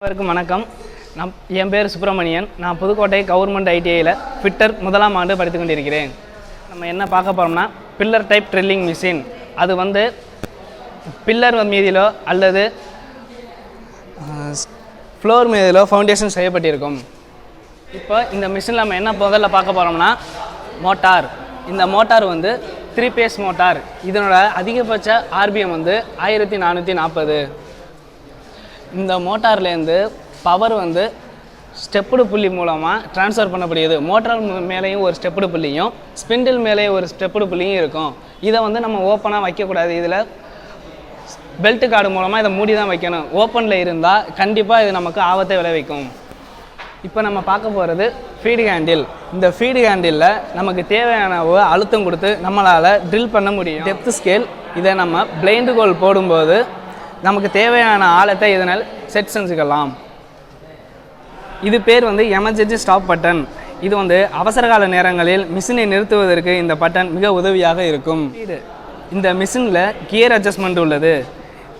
அனைவருக்கும் வணக்கம். என் பேர் சுப்பிரமணியன். நான் புதுக்கோட்டை கவர்மெண்ட் ஐடிஐயில் ஃபிட்டர் முதலாம் ஆண்டு படித்து கொண்டிருக்கிறேன். நம்ம என்ன பார்க்க போகிறோம்னா பில்லர் டைப் ட்ரில்லிங் மிஷின். அது வந்து பில்லர் மீதிலோ அல்லது ஃப்ளோர் மீதிலோ ஃபவுண்டேஷன் செய்யப்பட்டிருக்கும். இப்போ இந்த மிஷினில் நம்ம என்ன முதல்ல பார்க்க போகிறோம்னா மோட்டார். இந்த மோட்டார் வந்து 3 பேஸ் மோட்டார். இதனோட அதிகபட்ச ஆர்பிஎம் வந்து 1440. இந்த மோட்டார்லேருந்து பவர் வந்து ஸ்டெப்புடு புள்ளி மூலமாக ட்ரான்ஸ்ஃபர் பண்ணப்படுகிறது. மோட்டார் மேலேயும் ஒரு ஸ்டெப்புடு புள்ளியும் ஸ்பிண்டில் மேலேயும் ஒரு ஸ்டெப்புடு புள்ளியும் இருக்கும். இதை வந்து நம்ம ஓப்பனாக வைக்கக்கூடாது. இதில் பெல்ட் கார்டு மூலமாக இதை மூடி தான் வைக்கணும். ஓப்பனில் இருந்தால் கண்டிப்பாக இது நமக்கு ஆபத்தை விளைவிக்கும். இப்போ நம்ம பார்க்க போகிறது ஃபீடு ஹேண்டில். இந்த ஃபீடு ஹேண்டிலில் நமக்கு தேவையான அழுத்தம் கொடுத்து நம்மளால் ட்ரில் பண்ண முடியும். Depth scale. இதை நம்ம பிளைண்டு கோல் போடும்போது நமக்கு தேவையான ஆழத்தை இதனால் செட் செஞ்சுக்கலாம். இது பேர் வந்து எமர்ஜென்சி ஸ்டாப் பட்டன். இது வந்து அவசரகால நேரங்களில் மிஷினை நிறுத்துவதற்கு இந்த பட்டன் மிக உதவியாக இருக்கும். இந்த மிஷினில் கியர் அட்ஜஸ்ட்மெண்ட் உள்ளது.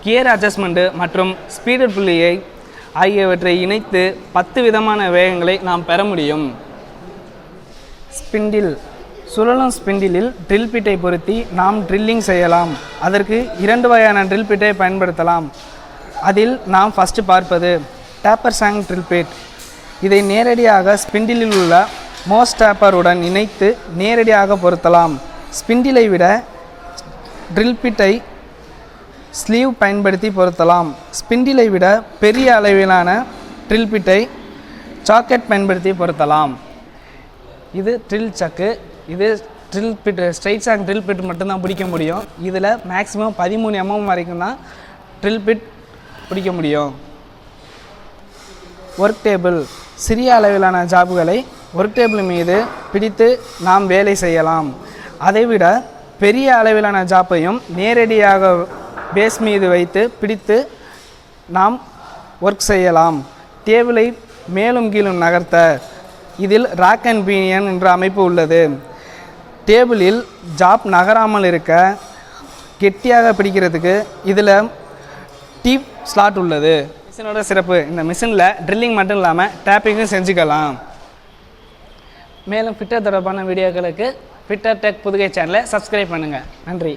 கியர் அட்ஜஸ்ட்மெண்ட்டு மற்றும் ஸ்பீடு புள்ளியை ஆகியவற்றை இணைத்து 10 விதமான வேகங்களை நாம் பெற முடியும். ஸ்பிண்டில். சுழலும் ஸ்பிண்டிலில் ட்ரில் பிட்டை பொருத்தி நாம் ட்ரில்லிங் செய்யலாம். அதற்கு 2 வகையான ட்ரில் பிட்டை பயன்படுத்தலாம். அதில் நாம் ஃபஸ்ட்டு பார்ப்பது டேப்பர் சாங் ட்ரில் பிட். இதை நேரடியாக ஸ்பிண்டிலில் உள்ள மோஸ் டேப்பருடன் இணைத்து நேரடியாக பொருத்தலாம். ஸ்பிண்டிலை விட ட்ரில் பிட்டை ஸ்லீவ் பயன்படுத்தி பொருத்தலாம். ஸ்பிண்டிலை விட பெரிய அளவிலான ட்ரில் பிட்டை சாக்கெட் பயன்படுத்தி பொருத்தலாம். இது ட்ரில் சக்கு. இது drill bit straight song drill bit மட்டும்தான் பிடிக்க முடியும். இதில் மேக்ஸிமம் 13 mm வரைக்கும் தான் ட்ரில் பிட் பிடிக்க முடியும். Work table. சிறிய அளவிலான ஜாப்புகளை ஒர்க் டேபிள் மீது பிடித்து நாம் வேலை செய்யலாம். அதைவிட பெரிய அளவிலான ஜாப்பையும் நேரடியாக பேஸ் மீது வைத்து பிடித்து நாம் ஒர்க் செய்யலாம். டேபிளை மேலும் கீழும் நகர்த்த இதில் ராக் அண்ட் பீனியன் என்ற அமைப்பு உள்ளது. டேபிளில் ஜாப் நகராமல் இருக்க கெட்டியாக பிடிக்கிறதுக்கு இதில் டீப் ஸ்லாட் உள்ளது. மிஷினோட சிறப்பு, இந்த மிஷினில் ட்ரில்லிங் மட்டும் இல்லாமல் டேப்பிங்கும் செஞ்சுக்கலாம். மேலும் ஃபிட்டர் தொடர்பான வீடியோக்களுக்கு ஃபிட்டர் டெக் புதுகை சேனலை சப்ஸ்கிரைப் பண்ணுங்கள். நன்றி.